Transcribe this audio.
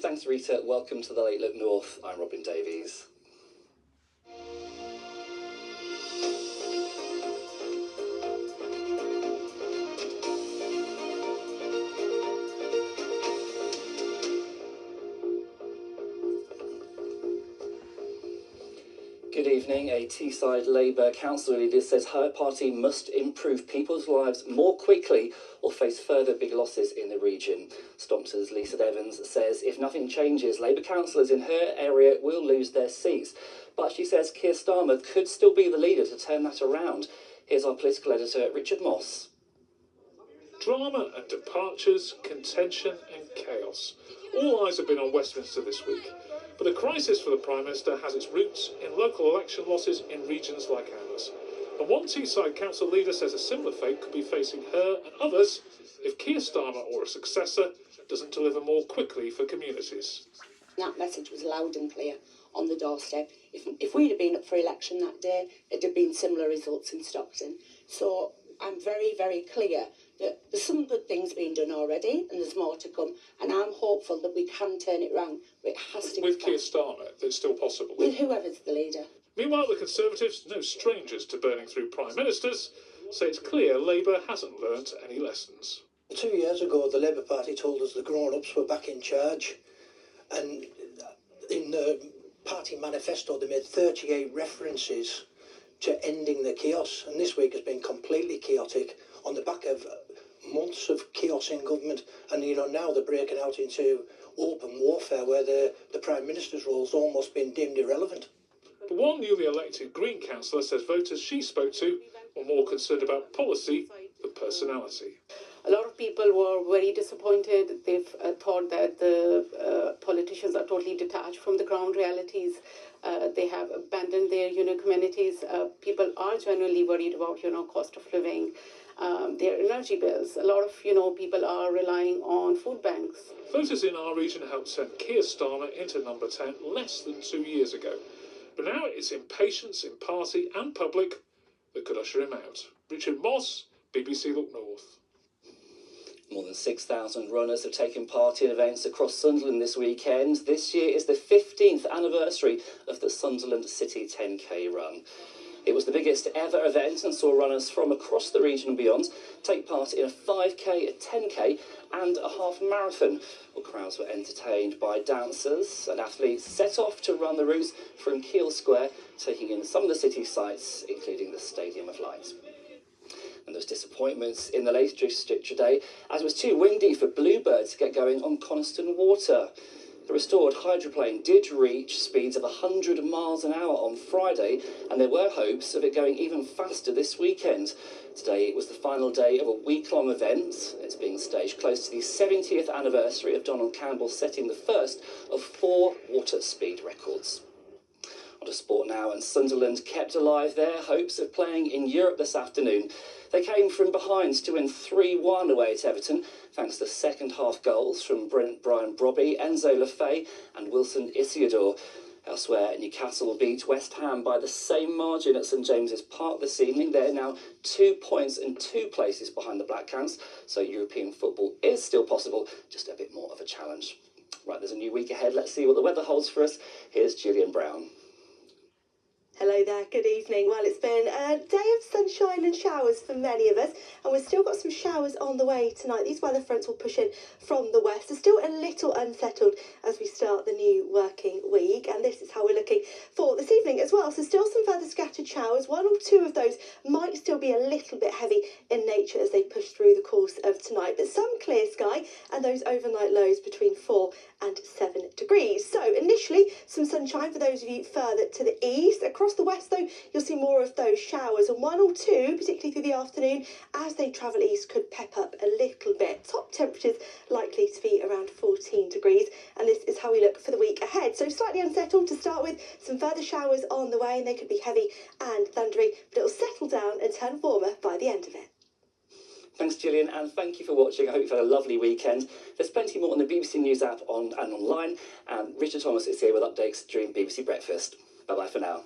Thanks, Rita. Welcome to the Late Look North. I'm Robin Davies. Good evening. A Teesside Labour council leader says her party must improve people's lives more quickly or face further big losses in the region. Stockton's Lisa Evans says if nothing changes, Labour councillors in her area will lose their seats. But she says Keir Starmer could still be the leader to turn that around. Here's our political editor, Richard Moss. Drama and departures, contention and chaos. All eyes have been on Westminster this week. But the crisis for the Prime Minister has its roots in local election losses in regions like ours. And one Teesside council leader says a similar fate could be facing her and others if Keir Starmer or a successor doesn't deliver more quickly for communities. That message was loud and clear on the doorstep. If we'd have been up for election that day, it'd have been similar results in Stockton. So I'm very, very clear that there's some good things being done already and there's more to come, and I'm hopeful that we can turn it round, but it has to be with Keir Starmer, that's still possible. With whoever's the leader. Meanwhile, the Conservatives, no strangers to burning through Prime Ministers, say it's clear Labour hasn't learnt any lessons. 2 years ago, the Labour Party told us the grown-ups were back in charge, and in the party manifesto they made 38 references to ending the chaos, and this week has been completely chaotic on the back of months of chaos in government, and now they're breaking out into open warfare where the Prime Minister's role's almost been deemed irrelevant. But one newly elected Green councillor says voters she spoke to were more concerned about policy than personality. A lot of people were very disappointed. They've thought that the politicians are totally detached from the ground realities. They have abandoned their communities. People are genuinely worried about cost of living, their energy bills. A lot of people are relying on food banks. Voters in our region helped send Keir Starmer into number 10 less than 2 years ago. But now it's impatience in party and public that could usher him out. Richard Moss, BBC Look North. More than 6,000 runners have taken part in events across Sunderland this weekend. This year is the 15th anniversary of the Sunderland City 10K run. It was the biggest ever event and saw runners from across the region and beyond take part in a 5K, a 10K and a half marathon. Well, crowds were entertained by dancers and athletes set off to run the route from Keele Square, taking in some of the city sights, including the Stadium of Light. And there was disappointments in the Lake District today, as it was too windy for Bluebird to get going on Coniston Water. The restored hydroplane did reach speeds of 100 miles an hour on Friday, and there were hopes of it going even faster this weekend. Today it was the final day of a week-long event. It's being staged close to the 70th anniversary of Donald Campbell setting the first of 4 water speed records. On to sport now, and Sunderland kept alive their hopes of playing in Europe this afternoon. They came from behind to win 3-1 away at Everton, thanks to second-half goals from Brian Brobby, Enzo Lefay and Wilson Isiodor. Elsewhere, Newcastle beat West Ham by the same margin at St James's Park this evening. They're now 2 points and 2 places behind the Black Cats, so European football is still possible, just a bit more of a challenge. Right, there's a new week ahead. Let's see what the weather holds for us. Here's Gillian Brown. Hello there, good evening. Well, it's been a day of sunshine and showers for many of us, and we've still got some showers on the way tonight. These weather fronts will push in from the west. They're still a little unsettled as we start the new working week, and this is how we're looking for this evening as well. So still some further scattered showers. 1 or 2 of those might still be a little bit heavy in nature as they push through the course of tonight, but some clear sky and those overnight lows between 4 and 7 degrees. So initially some sunshine for those of you further to the east. Across the west though, you'll see more of those showers, and 1 or 2, particularly through the afternoon, as they travel east, could pep up a little bit. Top temperatures likely to be around 14 degrees, and this is how we look for the week ahead. So slightly unsettled to start with, some further showers on the way, and they could be heavy and thundery, but it'll settle down and turn warmer by the end of it. Thanks, Gillian, and thank you for watching. I hope you've had a lovely weekend. There's plenty more on the BBC News app and online, and Richard Thomas is here with updates during BBC Breakfast. Bye-bye for now.